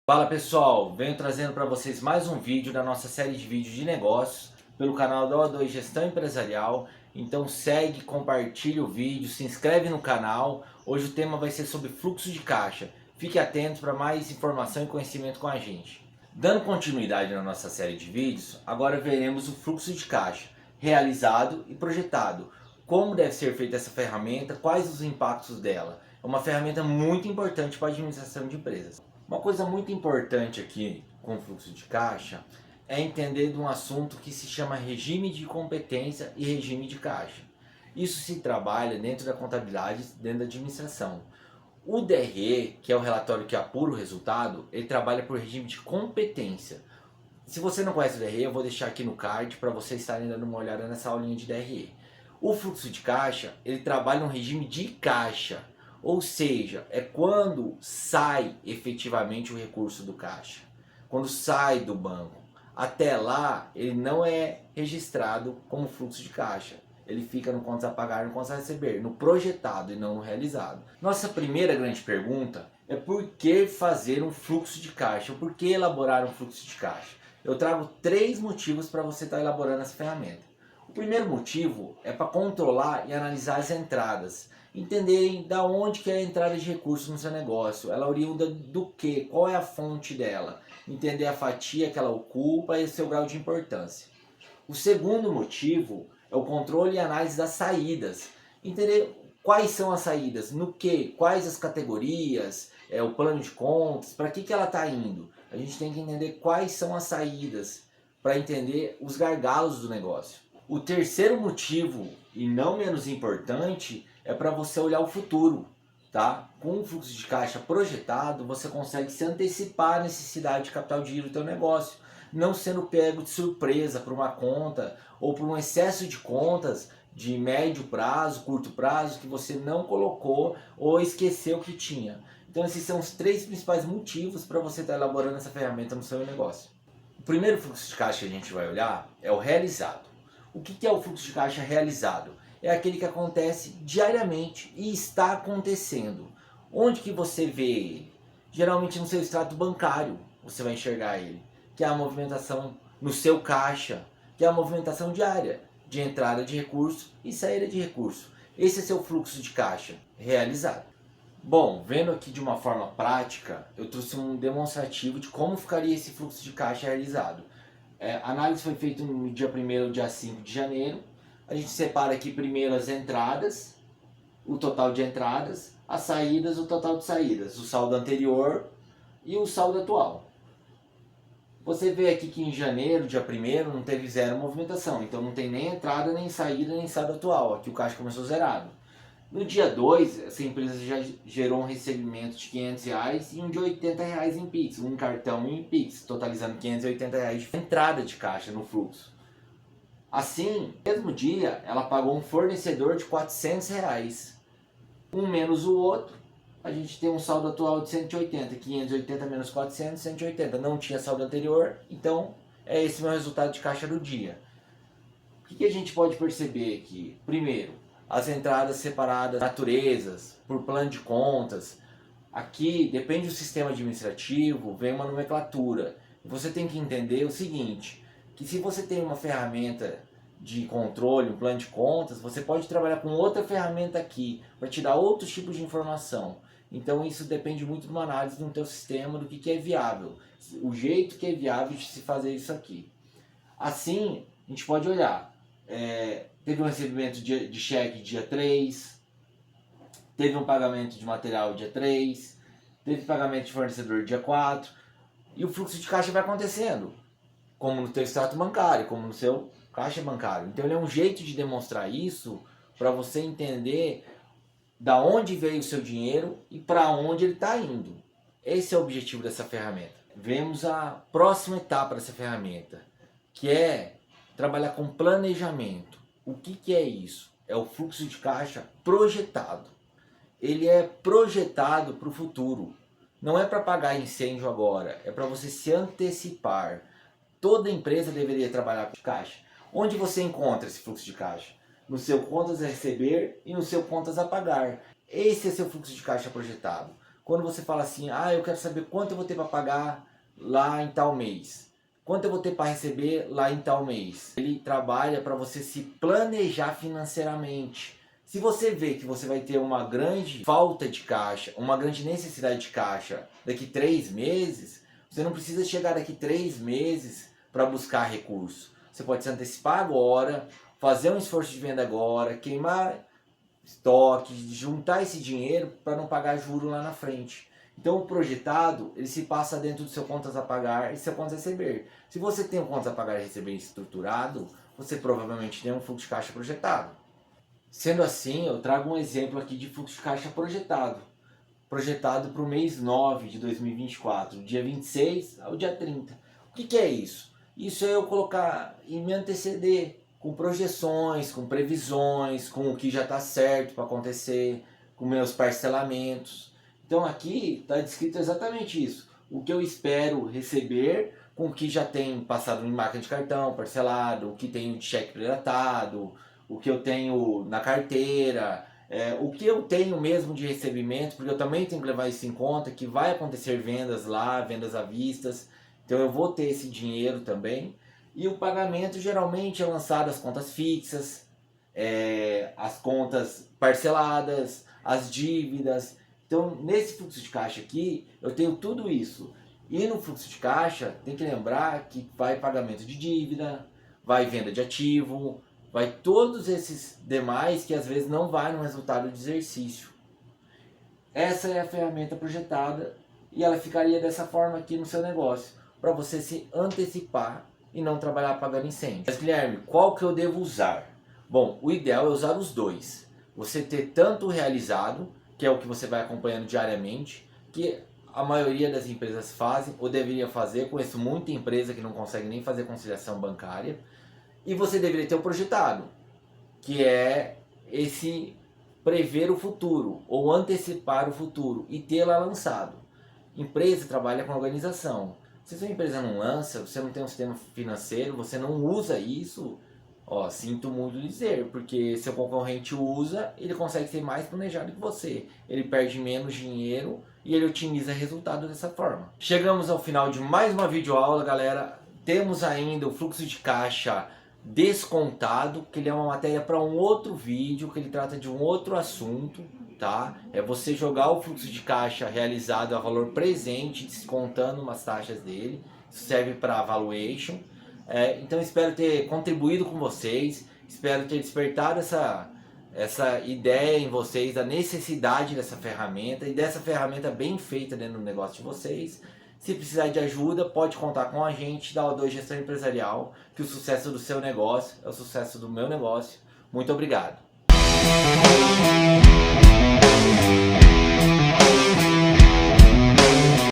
Fala pessoal, venho trazendo para vocês mais um vídeo da nossa série de vídeos de negócios pelo canal da O2 Gestão Empresarial. Então segue, compartilha o vídeo, se inscreve no canal. Hoje o tema vai ser sobre fluxo de caixa. Fique atento para mais informação e conhecimento com a gente. Dando continuidade na nossa série de vídeos, agora veremos o fluxo de caixa realizado e projetado. Como deve ser feita essa ferramenta, quais os impactos dela. É uma ferramenta muito importante para a administração de empresas. Uma coisa muito importante aqui com o fluxo de caixa é entender de um assunto que se chama regime de competência e regime de caixa. Isso se trabalha dentro da contabilidade, dentro da administração. O DRE, que é o relatório que apura o resultado, ele trabalha por regime de competência. Se você não conhece o DRE, eu vou deixar aqui no card para vocês estarem dando uma olhada nessa aulinha de DRE. O fluxo de caixa, ele trabalha no regime de caixa. Ou seja, é quando sai efetivamente o recurso do caixa. Quando sai do banco. Até lá, ele não é registrado como fluxo de caixa. Ele fica no contas a pagar e no contas a receber, no projetado e não no realizado. Nossa primeira grande pergunta é por que fazer um fluxo de caixa? Ou por que elaborar um fluxo de caixa? Eu trago 3 motivos para você estar elaborando essa ferramenta. O primeiro motivo é para controlar e analisar as entradas. Entenderem da onde que é a entrada de recursos no seu negócio, ela é oriunda do que, qual é a fonte dela, entender a fatia que ela ocupa e o seu grau de importância. O segundo motivo é o controle e análise das saídas, entender quais são as saídas, no que, quais as categorias, o plano de contas, para que ela está indo. A gente tem que entender quais são as saídas para entender os gargalos do negócio. O terceiro motivo, e não menos importante, é para você olhar o futuro, tá? Com o fluxo de caixa projetado, você consegue se antecipar a necessidade de capital de giro do teu negócio, não sendo pego de surpresa por uma conta ou por um excesso de contas de médio prazo, curto prazo, que você não colocou ou esqueceu que tinha. Então esses são os 3 principais motivos para você estar elaborando essa ferramenta no seu negócio. O primeiro fluxo de caixa que a gente vai olhar é o realizado. O que é o fluxo de caixa realizado? É aquele que acontece diariamente e está acontecendo. Onde que você vê ele? Geralmente no seu extrato bancário você vai enxergar ele, que é a movimentação no seu caixa, que é a movimentação diária de entrada de recurso e saída de recurso. Esse é seu fluxo de caixa realizado. Bom, vendo aqui de uma forma prática, eu trouxe um demonstrativo de como ficaria esse fluxo de caixa realizado. A análise foi feita no dia 1º ou dia 5 de janeiro. A gente separa aqui primeiro as entradas, o total de entradas, as saídas, o total de saídas, o saldo anterior e o saldo atual. Você vê aqui que em janeiro, dia 1º, não teve zero movimentação, então não tem nem entrada, nem saída, nem saldo atual. Aqui o caixa começou zerado. No dia 2, essa empresa já gerou um recebimento de R$500 e um de R$80 em Pix, um cartão em Pix, totalizando R$580 de entrada de caixa no fluxo. Assim, no mesmo dia, ela pagou um fornecedor de R$400. Um menos o outro, a gente tem um saldo atual de 180, 580 menos 400, 180. Não tinha saldo anterior, então é esse meu resultado de caixa do dia. O que a gente pode perceber aqui? Primeiro, as entradas separadas, naturezas, por plano de contas. Aqui, depende do sistema administrativo, vem uma nomenclatura. Você tem que entender o seguinte, que se você tem uma ferramenta de controle, um plano de contas, você pode trabalhar com outra ferramenta aqui, para te dar outros tipos de informação. Então isso depende muito de uma análise do teu sistema, do que é viável. O jeito que é viável de se fazer isso aqui. Assim, a gente pode olhar. Teve um recebimento de cheque dia 3, teve um pagamento de material dia 3, teve pagamento de fornecedor dia 4, e o fluxo de caixa vai acontecendo, como no teu extrato bancário, como no seu caixa bancário. Então ele é um jeito de demonstrar isso para você entender da onde veio o seu dinheiro e para onde ele está indo. Esse é o objetivo dessa ferramenta. Vemos a próxima etapa dessa ferramenta, que é trabalhar com planejamento. O que é isso? É o fluxo de caixa projetado. Ele é projetado para o futuro. Não é para pagar incêndio agora, é para você se antecipar. Toda empresa deveria trabalhar com caixa. Onde você encontra esse fluxo de caixa? No seu contas a receber e no seu contas a pagar. Esse é seu fluxo de caixa projetado. quando você fala assim, ah, eu quero saber quanto eu vou ter para pagar lá em tal mês, quanto eu vou ter para receber lá em tal mês. Ele trabalha para você se planejar financeiramente. Se você vê que você vai ter uma grande falta de caixa, uma grande necessidade de caixa daqui 3 meses, você não precisa chegar daqui 3 meses para buscar recurso. Você pode se antecipar agora, fazer um esforço de venda agora, queimar estoque, juntar esse dinheiro para não pagar juro lá na frente. Então o projetado, ele se passa dentro do seu contas a pagar e seu contas a receber. Se você tem um contas a pagar e receber estruturado, você provavelmente tem um fluxo de caixa projetado. Sendo assim, eu trago um exemplo aqui de fluxo de caixa projetado. Projetado para o mês 9 de 2024, dia 26 ao dia 30. O que é isso? Isso é eu colocar e me anteceder com projeções, com previsões, com o que já está certo para acontecer, com meus parcelamentos. Então aqui está descrito exatamente isso. O que eu espero receber com o que já tem passado em máquina de cartão, parcelado, o que tem de cheque predatado, o que eu tenho na carteira, o que eu tenho mesmo de recebimento, porque eu também tenho que levar isso em conta, que vai acontecer vendas lá, vendas à vista, então eu vou ter esse dinheiro também. E o pagamento geralmente é lançado as contas fixas, as contas parceladas, as dívidas. Então nesse fluxo de caixa aqui eu tenho tudo isso. E no fluxo de caixa tem que lembrar que vai pagamento de dívida, vai venda de ativo, vai todos esses demais que às vezes não vai no resultado do exercício. Essa é a ferramenta projetada e ela ficaria dessa forma aqui no seu negócio, para você se antecipar e não trabalhar apagando incêndio. Mas Guilherme, qual que eu devo usar? Bom, o ideal é usar os dois. Você ter tanto o realizado, que é o que você vai acompanhando diariamente, que a maioria das empresas fazem ou deveria fazer. Conheço muita empresa que não consegue nem fazer conciliação bancária. E você deveria ter o projetado, que é esse prever o futuro ou antecipar o futuro e tê-la lançado. Empresa trabalha com organização. Se sua empresa não lança, você não tem um sistema financeiro, você não usa isso, sinto muito dizer, porque seu concorrente usa, ele consegue ser mais planejado que você. Ele perde menos dinheiro e ele otimiza resultado dessa forma. Chegamos ao final de mais uma videoaula, galera. Temos ainda o fluxo de caixa descontado, que ele é uma matéria para um outro vídeo, que ele trata de um outro assunto, tá? É você jogar o fluxo de caixa realizado a valor presente, descontando umas taxas dele. Isso serve para valuation. Então espero ter contribuído com vocês, espero ter despertado essa ideia em vocês, da necessidade dessa ferramenta e dessa ferramenta bem feita dentro do negócio de vocês. Se precisar de ajuda, pode contar com a gente da O2 Gestão Empresarial, que o sucesso do seu negócio é o sucesso do meu negócio. Muito obrigado.